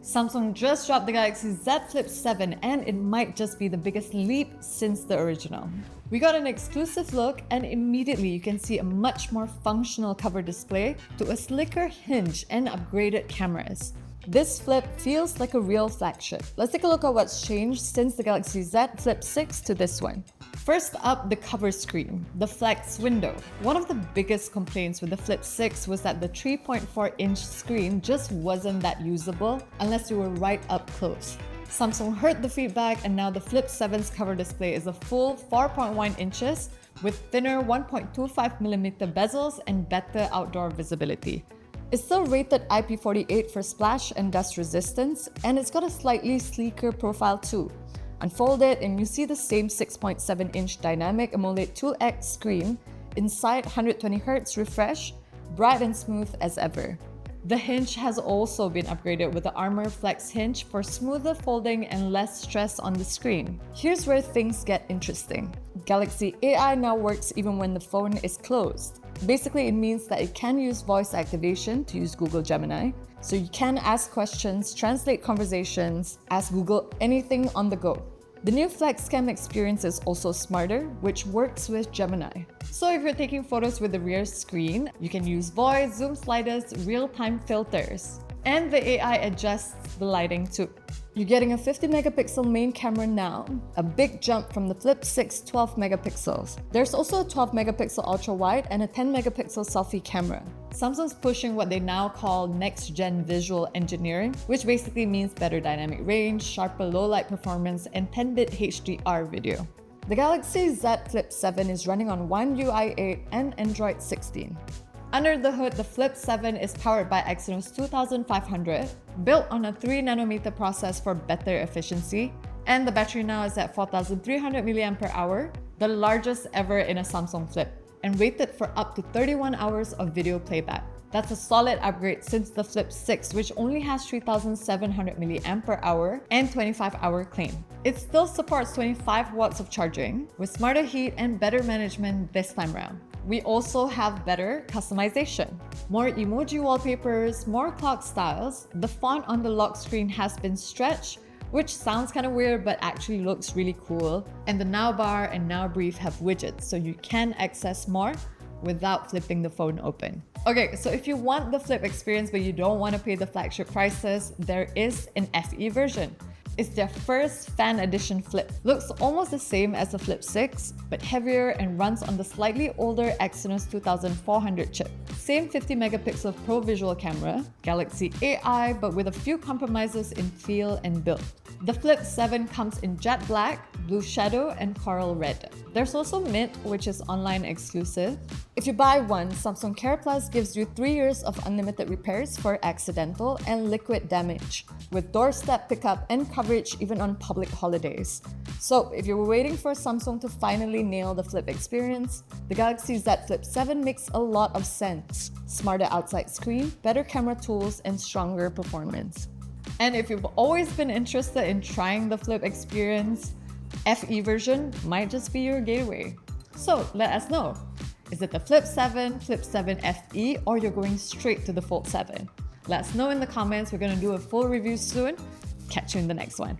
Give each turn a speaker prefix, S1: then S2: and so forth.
S1: Samsung just dropped the Galaxy Z Flip7 and it might just be the biggest leap since the original. We got an exclusive look and immediately you can see a much more functional cover display to a slicker hinge and upgraded cameras. This flip feels like a real flagship. Let's take a look at what's changed since the Galaxy Z Flip6 to this one. First up, the cover screen, the flex window. One of the biggest complaints with the Flip 6 was that the 3.4-inch screen just wasn't that usable unless you were right up close. Samsung heard the feedback and now the Flip 7's cover display is a full 4.1 inches with thinner 1.25mm bezels and better outdoor visibility. It's still rated IP48 for splash and dust resistance, and it's got a slightly sleeker profile too. Unfold it and you see the same 6.7-inch dynamic AMOLED 2X screen inside 120Hz refresh, bright and smooth as ever. The hinge has also been upgraded with the Armor Flex hinge for smoother folding and less stress on the screen. Here's where things get interesting. Galaxy AI now works even when the phone is closed. Basically, it means that it can use voice activation to use Google Gemini, so you can ask questions, translate conversations, ask Google anything on the go. The new FlexCam experience is also smarter, which works with Gemini. So if you're taking photos with the rear screen, you can use voice, zoom sliders, real-time filters. And the AI adjusts the lighting too. You're getting a 50-megapixel main camera now, a big jump from the Flip 6 12 megapixels. There's also a 12-megapixel ultra-wide and a 10-megapixel selfie camera. Samsung's pushing what they now call next-gen visual engineering, which basically means better dynamic range, sharper low-light performance, and 10-bit HDR video. The Galaxy Z Flip7 is running on One UI 8 and Android 16. Under the hood, the Flip 7 is powered by Exynos 2500, built on a 3nm process for better efficiency, and the battery now is at 4300 mAh, the largest ever in a Samsung Flip, and rated for up to 31 hours of video playback. That's a solid upgrade since the Flip 6, which only has 3700 mAh and 25-hour claim. It still supports 25 watts of charging, with smarter heat and better management this time around. We also have better customization. More emoji wallpapers, more clock styles. The font on the lock screen has been stretched, which sounds kind of weird but actually looks really cool. And the Now bar and Now Brief have widgets, so you can access more without flipping the phone open. Okay, so if you want the Flip experience but you don't want to pay the flagship prices, there is an FE version. It's their first fan edition flip. Looks almost the same as the Flip 6, but heavier and runs on the slightly older Exynos 2400 chip. Same 50-megapixel pro visual camera, Galaxy AI, but with a few compromises in feel and build. The Flip 7 comes in jet black, blue shadow, and coral red. There's also Mint, which is online exclusive. If you buy one, Samsung Care Plus gives you 3 years of unlimited repairs for accidental and liquid damage, with doorstep pickup and coverage even on public holidays. So if you were waiting for Samsung to finally nail the Flip experience, the Galaxy Z Flip 7 makes a lot of sense. Smarter outside screen, better camera tools, and stronger performance. And if you've always been interested in trying the Flip experience, FE version might just be your gateway. So let us know. Is it the Flip 7, Flip 7 FE, or you're going straight to the Fold 7? Let us know in the comments. We're going to do a full review soon. Catch you in the next one.